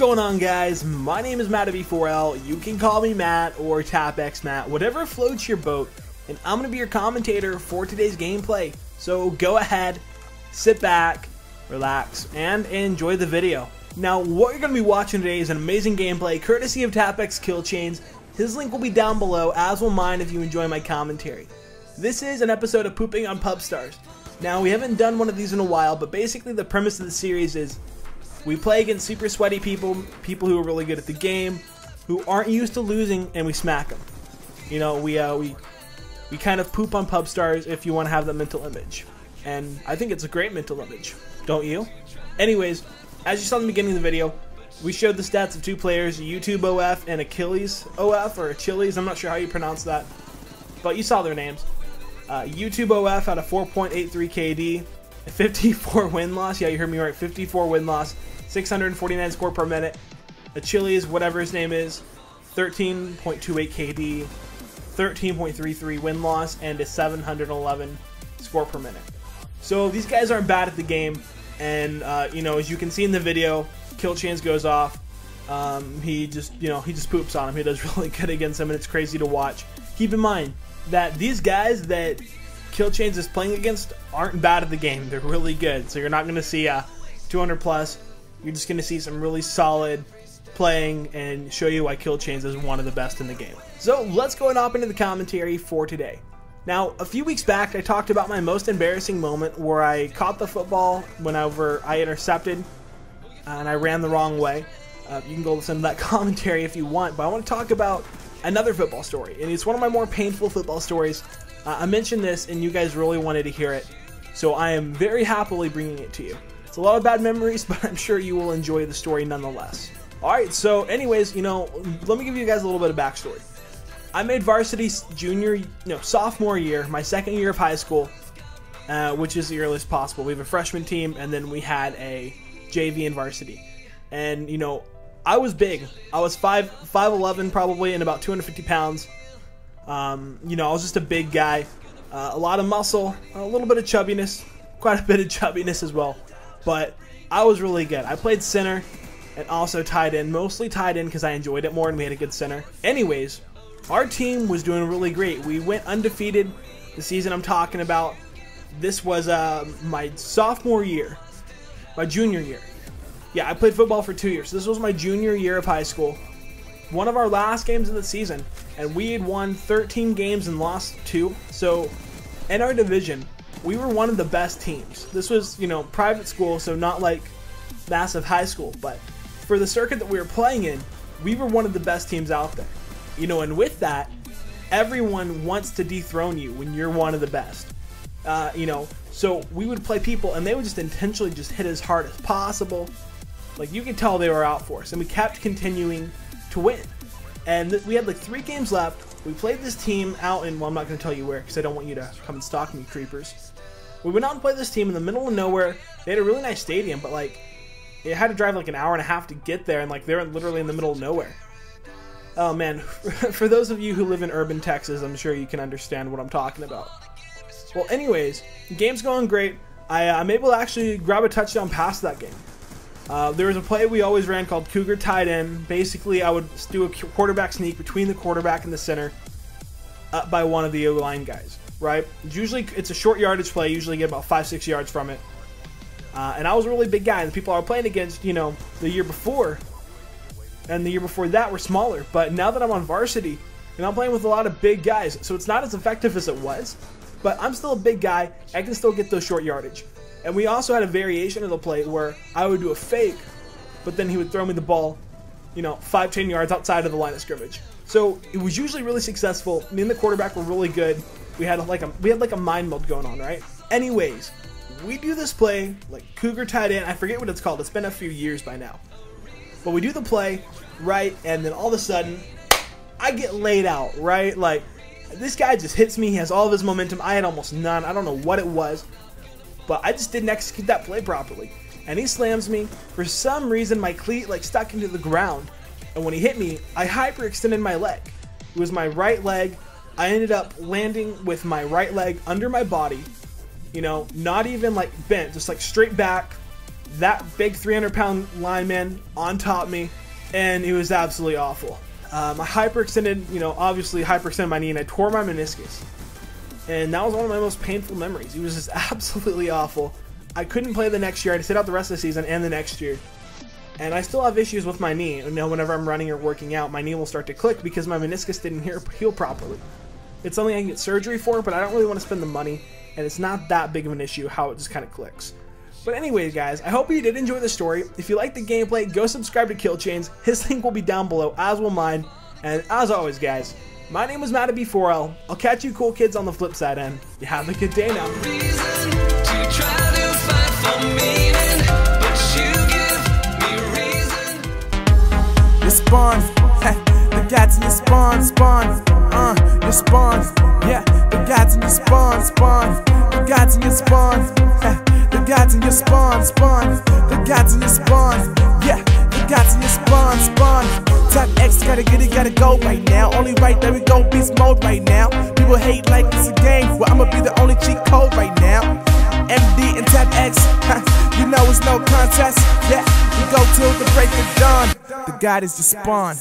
going on, guys? My name is Matt4L. You can call me Matt or TapX Matt, whatever floats your boat, and I'm going to be your commentator for today's gameplay. So go ahead, sit back, relax, and enjoy the video. Now, what you're going to be watching today is an amazing gameplay courtesy of TapX Kill Chains. His link will be down below, as will mine if you enjoy my commentary. This is an episode of Pooping on Pubstars. Now, we haven't done one of these in a while, but basically the premise of the series is we play against super sweaty people who are really good at the game, who aren't used to losing, and we smack them. You know, we kind of poop on Pubstars if you want to have that mental image. And I think it's a great mental image, don't you? Anyways, as you saw in the beginning of the video, we showed the stats of two players, YouTube OF and Achilles OF, or Achilles, I'm not sure how you pronounce that, but you saw their names. YouTube OF had a 4.83 KD, a 54 win-loss, yeah, you heard me right, 54 win-loss, 649 score per minute. Achilles, whatever his name is, 13.28 KD, 13.33 win-loss, and a 711 score per minute. So these guys aren't bad at the game, and you know, as you can see in the video, Kill Chains goes off. He just poops on him. He does really good against him, and it's crazy to watch. Keep in mind that these guys that Kill Chains is playing against aren't bad at the game. They're really good. So you're not going to see a 200 plus. You're just going to see some really solid playing and show you why Kill Chains is one of the best in the game. So let's go and hop into the commentary for today. Now, a few weeks back, I talked about my most embarrassing moment where I caught the football whenever I intercepted and I ran the wrong way. You can go listen to that commentary if you want, but I want to talk about another football story, and it's one of my more painful football stories. I mentioned this, and you guys really wanted to hear it, so I am very happily bringing it to you. It's a lot of bad memories, but I'm sure you will enjoy the story nonetheless. Alright, so anyways, you know, let me give you guys a little bit of backstory. I made varsity sophomore year, my second year of high school, which is the earliest possible. We have a freshman team, and then we had a JV and varsity. And, you know, I was big. I was 5'11", probably, and about 250 pounds. You know, I was just a big guy. A lot of muscle, a little bit of chubbiness, quite a bit of chubbiness as well. But I was really good. I played center and also tight end, mostly tight end because I enjoyed it more and we had a good center. Anyways, our team was doing really great. We went undefeated the season I'm talking about. This was my sophomore year, my junior year. Yeah, I played football for 2 years. This was my junior year of high school. One of our last games of the season, and we had won 13 games and lost 2. So, in our division, we were one of the best teams. This was, you know, private school, so not like massive high school, but for the circuit that we were playing in, we were one of the best teams out there. You know, and with that, everyone wants to dethrone you when you're one of the best. You know, so we would play people, and they would just intentionally just hit as hard as possible. Like, you could tell they were out for us, and we kept continuing to win. And we had like 3 games left. We played this team out in, well, I'm not going to tell you where because I don't want you to come and stalk me, creepers. We went out and played this team in the middle of nowhere. They had a really nice stadium, but like, it had to drive like an hour and a half to get there, and like, they're literally in the middle of nowhere. Oh man, for those of you who live in urban Texas, I'm sure you can understand what I'm talking about. Well, anyways, the game's going great. I'm able to actually grab a touchdown pass that game. There was a play we always ran called Cougar tight end. Basically, I would do a quarterback sneak between the quarterback and the center up by one of the O-line guys, right? Usually, it's a short yardage play. Usually get about 5-6 yards from it. And I was a really big guy. And the people I was playing against, you know, the year before and the year before that were smaller. But now that I'm on varsity, and I'm playing with a lot of big guys, so it's not as effective as it was. But I'm still a big guy. I can still get those short yardage. And we also had a variation of the play where I would do a fake, but then he would throw me the ball, you know, 5-10 yards outside of the line of scrimmage. So it was usually really successful. Me and the quarterback were really good. We had like a mind meld going on, right? Anyways, we do this play like Cougar tight end. I forget what it's called. It's been a few years by now. But we do the play, right? And then all of a sudden, I get laid out, right? Like, this guy just hits me. He has all of his momentum. I had almost none. I don't know what it was. But I just didn't execute that play properly. And he slams me. For some reason, my cleat like stuck into the ground. And when he hit me, I hyperextended my leg. It was my right leg. I ended up landing with my right leg under my body. You know, not even like bent, just like straight back. that big 300-pound lineman on top of me, and it was absolutely awful. I hyperextended, obviously hyperextended my knee, and I tore my meniscus. And that was one of my most painful memories. It was just absolutely awful. I couldn't play the next year. I had to sit out the rest of the season and the next year. And I still have issues with my knee. Whenever I'm running or working out, my knee will start to click because my meniscus didn't heal properly. It's something I can get surgery for, but I don't really want to spend the money, and it's not that big of an issue how it just kind of clicks. But anyways, guys, I hope you did enjoy the story. If you like the gameplay, go subscribe to Kill Chains. His link will be down below, as will mine. And as always, guys, my name is Matt4L. I'll catch you cool kids on the flip side, and you have a good day now. Spawn, the guys in your spawn, your spawn, yeah, the guys in your spawn, the guys in your spawn, the guys in your spawn, the guys in your spawn, yeah, the guys in your spawn. Top X gotta get it, gotta go right now. Only right, there we go, beast mode right now. People hate like it's a game, well I'ma be the only cheat code right now. MD and Tab X, you know it's no contest, yeah, we go till the break of dawn. The God is your spawn.